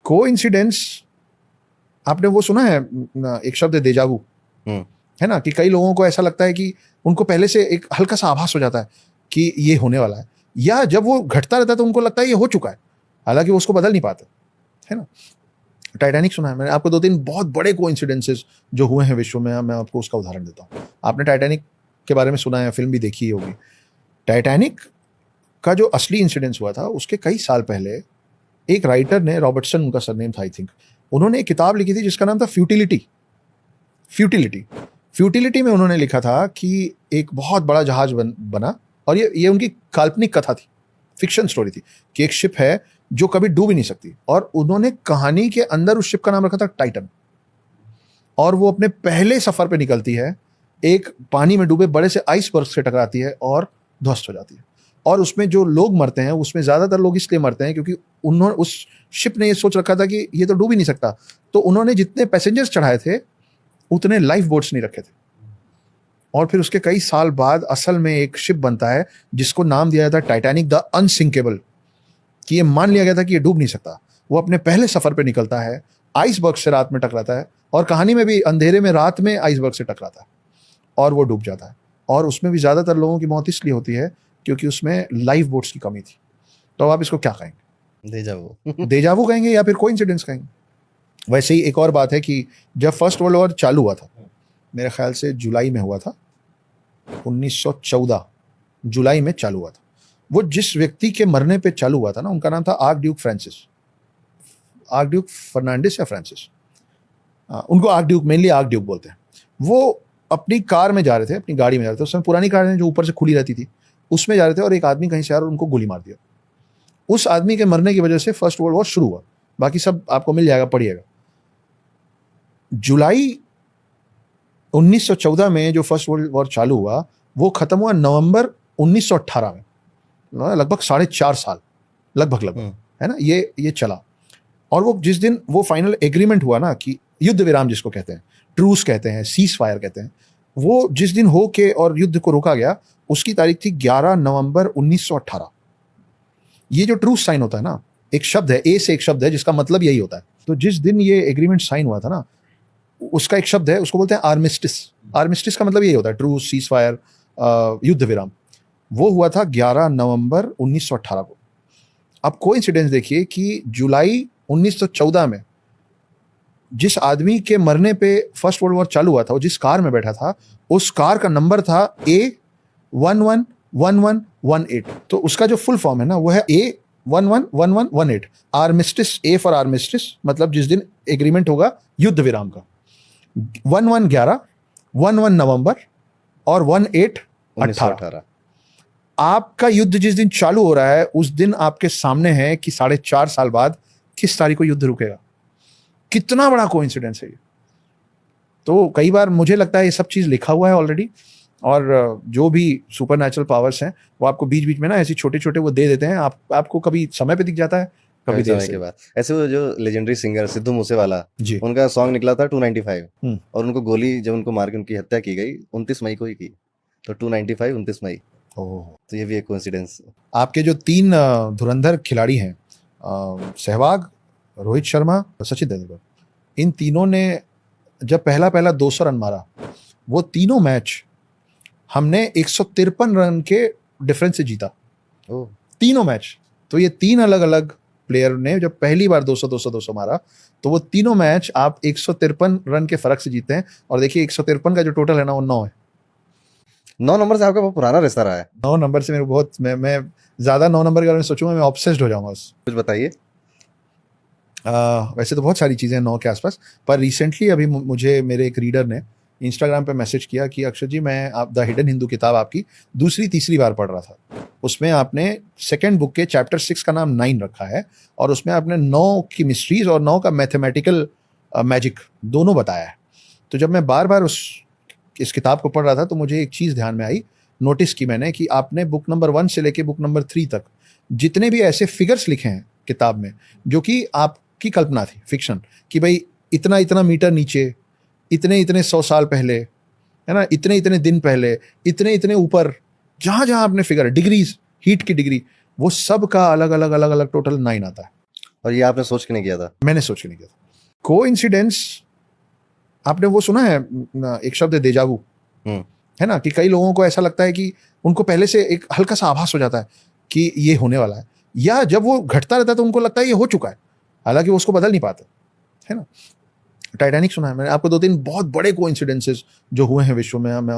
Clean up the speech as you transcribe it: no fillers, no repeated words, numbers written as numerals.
Coincidence, आपने वो सुना है एक शब्द है डेजावू, है ना, कि कई लोगों को ऐसा लगता है कि उनको पहले से एक हल्का सा आभास हो जाता है कि ये होने वाला है, या जब वो घटता रहता है तो उनको लगता है ये हो चुका है, हालांकि वो उसको बदल नहीं पाते, है ना। टाइटैनिक सुना है मैंने, आपको 2-3 बहुत बड़े कोइंसिडेंसेस जो हुए हैं विश्व में, मैं आपको उसका उदाहरण देता हूँ। आपने टाइटैनिक के बारे में सुना है, फिल्म भी देखी होगी। टाइटैनिक का जो असली इंसिडेंस हुआ था उसके कई साल पहले एक राइटर ने, रॉबर्टसन उनका सरनेम था आई थिंक, उन्होंने एक किताब लिखी थी जिसका नाम था फ्यूटिलिटी। फ्यूटिलिटी में उन्होंने लिखा था कि एक बहुत बड़ा जहाज बना, और ये उनकी काल्पनिक कथा थी, फिक्शन स्टोरी थी, कि एक शिप है जो कभी डूब ही नहीं सकती, और उन्होंने कहानी के अंदर उस शिप का नाम रखा था टाइटन। और वो अपने पहले सफर पे निकलती है, एक पानी में डूबे बड़े से आइसबर्ग से टकराती है और ध्वस्त हो जाती है। और उसमें जो लोग मरते हैं, उसमें ज्यादातर लोग इसलिए मरते हैं क्योंकि उन्होंने, उस शिप ने ये सोच रखा था कि ये तो डूब ही नहीं सकता, तो उन्होंने जितने पैसेंजर्स चढ़ाए थे उतने लाइफ बोट्स नहीं रखे थे। और फिर उसके कई साल बाद असल में एक शिप बनता है जिसको नाम दिया जाता है टाइटैनिक द अनसिंकेबल, कि ये मान लिया गया था कि ये डूब नहीं सकता। वो अपने पहले सफर पे निकलता है, आइसबर्ग से रात में टकराता है, और कहानी में भी अंधेरे में रात में आइसबर्ग से टकराता है और वो डूब जाता है। और उसमें भी ज्यादातर लोगों की मौत इसलिए होती है क्योंकि उसमें लाइफ बोट्स की कमी थी। तो आप इसको क्या कहेंगे? डेजावू कहेंगे या फिर कोइंसिडेंस कहेंगे? वैसे ही एक और बात है कि जब फर्स्ट वर्ल्ड वॉर चालू हुआ था, मेरे ख्याल से जुलाई में हुआ था, 1914 जुलाई में चालू हुआ था। वो जिस व्यक्ति के मरने पे चालू हुआ था ना, उनका नाम था आर्कड्यूक फर्नांडिस या फ्रांसिस, उनको आर्कड्यूक, मेनली आर्कड्यूक बोलते हैं। वो अपनी कार में जा रहे थे, अपनी गाड़ी में जा रहे थे, उस समय पुरानी कार जो ऊपर से खुली रहती थी उसमें जा रहे थे, और एक आदमी कहीं से आया और उनको गोली मार दिया। उस आदमी के मरने की वजह से फर्स्ट वर्ल्ड वॉर शुरू हुआ। बाकी सब आपको मिल जाएगा, पढ़िएगा। जुलाई 1914 में जो फर्स्ट वर्ल्ड वॉर चालू हुआ, वो खत्म हुआ नवंबर 1918 में, लगभग 4.5 साल लगभग, है ना, ये चला। और वो जिस दिन वो फाइनल एग्रीमेंट हुआ ना, कि युद्ध विराम जिसको कहते हैं, ट्रूस कहते हैं, सीज फायर कहते हैं, वो जिस दिन हो के और युद्ध को रोका गया, उसकी तारीख थी 11 नवंबर 1918। ये जो ट्रूस साइन होता है ना, एक शब्द है, ए से एक शब्द है जिसका मतलब यही होता है। तो जिस दिन ये एग्रीमेंट साइन हुआ था ना, उसका एक शब्द है, उसको बोलते हैं आर्मिस्टिस। आर्मिस्टिस का मतलब यही होता है, ट्रूस, सीज फायर, युद्ध विराम। वो हुआ था 11 नवंबर 1918 को। अब कोइंसिडेंस देखिए कि जुलाई 1914 में जिस आदमी के मरने पे फर्स्ट वर्ल्ड वॉर चालू हुआ था, वो जिस कार में बैठा था, उस कार का नंबर था A111118। तो उसका जो फुल फॉर्म है ना, वो है A111118। Armistice, A for armistice, मतलब जिस दिन एग्रीमेंट होगा युद्ध विराम का, 1111, 11 नवंबर और 1818। आपका युद्ध जिस दिन चालू हो रहा है, उस दिन आपके सामने है कि 4.5 साल बाद किस तारीख को युद्ध रुकेगा। कितना बड़ा कोइंसिडेंस है ये। तो कई बार मुझे लगता है ये सब चीज लिखा हुआ है ऑलरेडी, और जो भी सुपरनैचुरल पावर्स हैं वो आपको बीच बीच में ना ऐसी छोटे छोटे वो दे देते हैं, आपको कभी समय पे दिख जाता है, कभी देर समय के बाद। ऐसे वो जो लेजेंडरी सिंगर सिद्धू मूसेवाला जी, उनका सॉन्ग निकला था 295, और उनको गोली जब उनको मार के उनकी हत्या की गई 29 मई को ही की, तो 295 29 मई। तो ये भी एक कोइंसिडेंस। आपके जो 3 धुरंधर खिलाड़ी हैं, सहवाग, रोहित शर्मा और सचिन तेंदुलकर, इन तीनों ने जब पहला 200 रन मारा, वो तीनों मैच हमने 153 रन के डिफरेंस से जीता, तीनों मैच। तो ये 3 अलग अलग प्लेयर ने जब पहली बार 200 मारा, तो वो तीनों मैच आप 153 रन के फर्क से जीते हैं। और देखिए 153 का जो टोटल है ना, वो 9 है। 9 नंबर से आपका बहुत पुराना रिश्ता रहा है। 9 नंबर से मेरे बहुत, मैं ज्यादा 9 नंबर के बारे में सोचूंगा मैं ऑब्सेस्ड हो जाऊंगा। कुछ बताइए। वैसे तो बहुत सारी चीज़ें 9 के आसपास, पर रिसेंटली अभी मुझे मेरे एक रीडर ने इंस्टाग्राम पे मैसेज किया कि अक्षर जी, मैं आप द हिडन हिंदू किताब आपकी दूसरी तीसरी बार पढ़ रहा था, उसमें आपने सेकेंड बुक के चैप्टर 6 का नाम 9 रखा है, और उसमें आपने 9 की मिस्ट्रीज और 9 का मैथमेटिकल मैजिक दोनों बताया है। तो जब मैं बार बार इस किताब को पढ़ रहा था, तो मुझे एक चीज़ ध्यान में आई, नोटिस की मैंने, कि आपने बुक नंबर 1 से लेके बुक नंबर 3 तक जितने भी ऐसे फिगर्स लिखे हैं किताब में, जो कि आपकी कल्पना थी, फिक्शन, कि भाई इतना इतना मीटर नीचे, इतने इतने 100 साल पहले, है ना, इतने इतने दिन पहले, इतने इतने ऊपर, जहां जहां आपने फिगर, डिग्रीज, हीट की डिग्री, वो सब का अलग अलग टोटल 9 आता है। और ये आपने सोच के नहीं किया था? मैंने सोच के नहीं किया था। कोइंसिडेंस, आपने वो सुना है एक शब्द है डेजावू, हम्म। है ना, कि कई लोगों को ऐसा लगता है कि उनको पहले से एक हल्का सा आभास हो जाता है कि ये होने वाला है, या जब वो घटता रहता है तो उनको लगता है ये हो चुका है, हालांकि वो उसको बदल नहीं पाते, है ना। टाइटैनिक सुना है मैंने, आपको 2-3 बहुत बड़े कोइंसिडेंसेस जो हुए हैं विश्व में, मैं